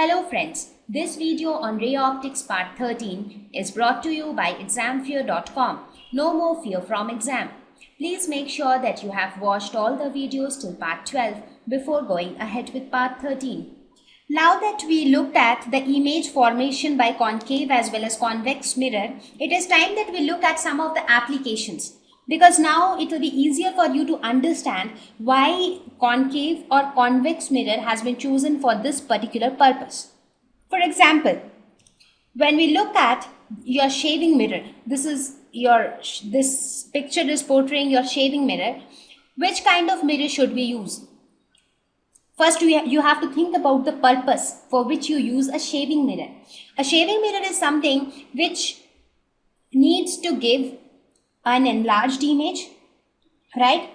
Hello friends, this video on Ray Optics Part 13 is brought to you by examfear.com. No more fear from exam. Please make sure that you have watched all the videos till Part 12 before going ahead with Part 13. Now that we looked at the image formation by concave as well as convex mirror, it is time that we look at some of the applications. Because now it will be easier for you to understand why concave or convex mirror has been chosen for this particular purpose. For example, when we look at your shaving mirror, this picture is portraying your shaving mirror. Which kind of mirror should we use? First, you have to think about the purpose for which you use a shaving mirror. A shaving mirror is something which needs to give an enlarged image, right?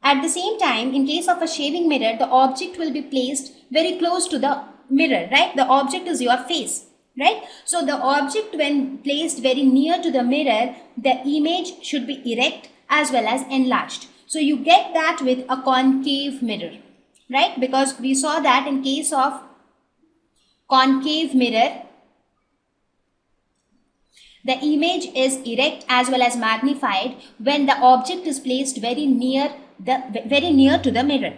At the same time, in case of a shaving mirror, the object will be placed very close to the mirror, right? The object is your face, right? So the object, when placed very near to the mirror, the image should be erect as well as enlarged. So you get that with a concave mirror, right? Because we saw that in case of concave mirror, the image is erect as well as magnified when the object is placed very near to the mirror.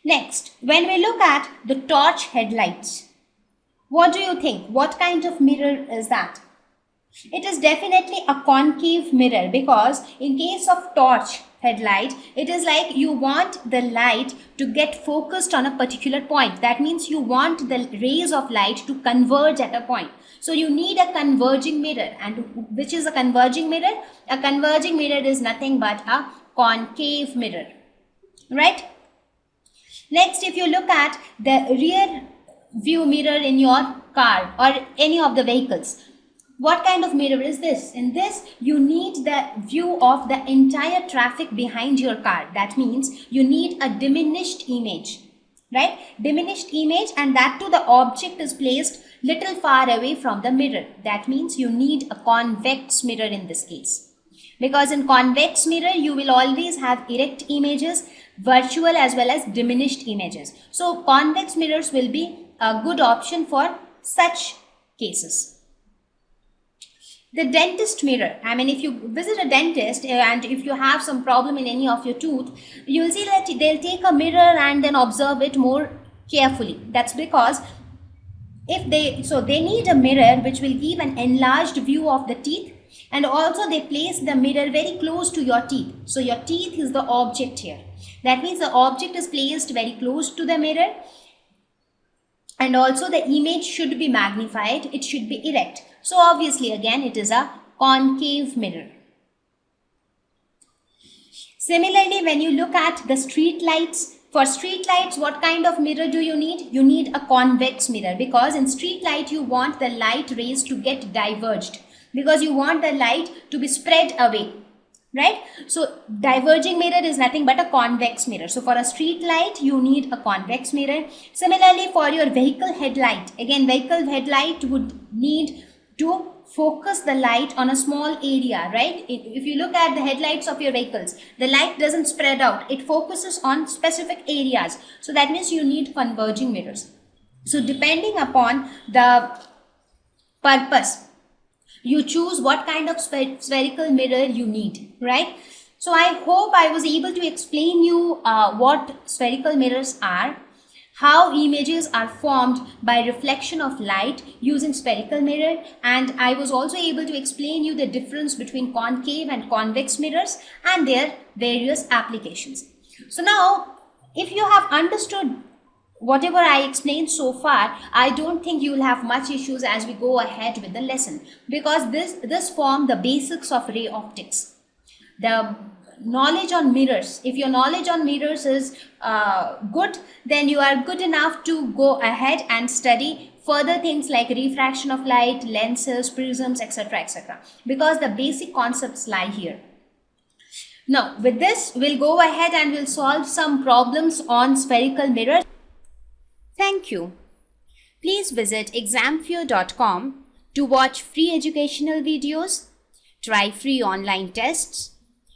Next, when we look at the torch headlights, what do you think? What kind of mirror is that? It is definitely a concave mirror, because in case of torch headlight, it is like you want the light to get focused on a particular point. That means you want the rays of light to converge at a point. So you need a converging mirror. And which is a converging mirror? A converging mirror is nothing but a concave mirror, right? Next, if you look at the rear view mirror in your car or any of the vehicles, what kind of mirror is this? In this, you need the view of the entire traffic behind your car. That means you need a diminished image, right? Diminished image, and that too the object is placed little far away from the mirror. That means you need a convex mirror in this case. Because in convex mirror, you will always have erect images, virtual as well as diminished images. So convex mirrors will be a good option for such cases. The dentist mirror. I mean, if you visit a dentist and if you have some problem in any of your tooth, you will see that they'll take a mirror and then observe it more carefully. That's because they need a mirror which will give an enlarged view of the teeth, and also they place the mirror very close to your teeth. So your teeth is the object here. That means the object is placed very close to the mirror, and also the image should be magnified. It should be erect. So obviously again it is a concave mirror. Similarly, when you look at the street lights, for street lights, what kind of mirror do you need? You need a convex mirror, because in street light you want the light rays to get diverged, because you want the light to be spread away, right? So diverging mirror is nothing but a convex mirror. So for a street light, you need a convex mirror. Similarly, for your vehicle headlight, again vehicle headlight would need to focus the light on a small area, right? If you look at the headlights of your vehicles, the light doesn't spread out. It focuses on specific areas. So that means you need converging mirrors. So depending upon the purpose, you choose what kind of spherical mirror you need, right? So I hope I was able to explain you what spherical mirrors are, how images are formed by reflection of light using spherical mirror, and I was also able to explain you the difference between concave and convex mirrors and their various applications. So now, if you have understood whatever I explained so far, I don't think you will have much issues as we go ahead with the lesson, because this form the basics of ray optics. The knowledge on mirrors, if your knowledge on mirrors is good, then you are good enough to go ahead and study further things like refraction of light, lenses, prisms, etc., etc., because the basic concepts lie here. Now with this, we'll go ahead and we'll solve some problems on spherical mirrors. Thank you. Please visit examfear.com to watch free educational videos, try free online tests,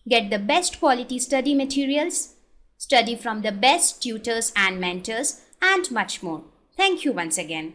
get the best quality study materials, study from the best tutors and mentors, and much more. Thank you once again.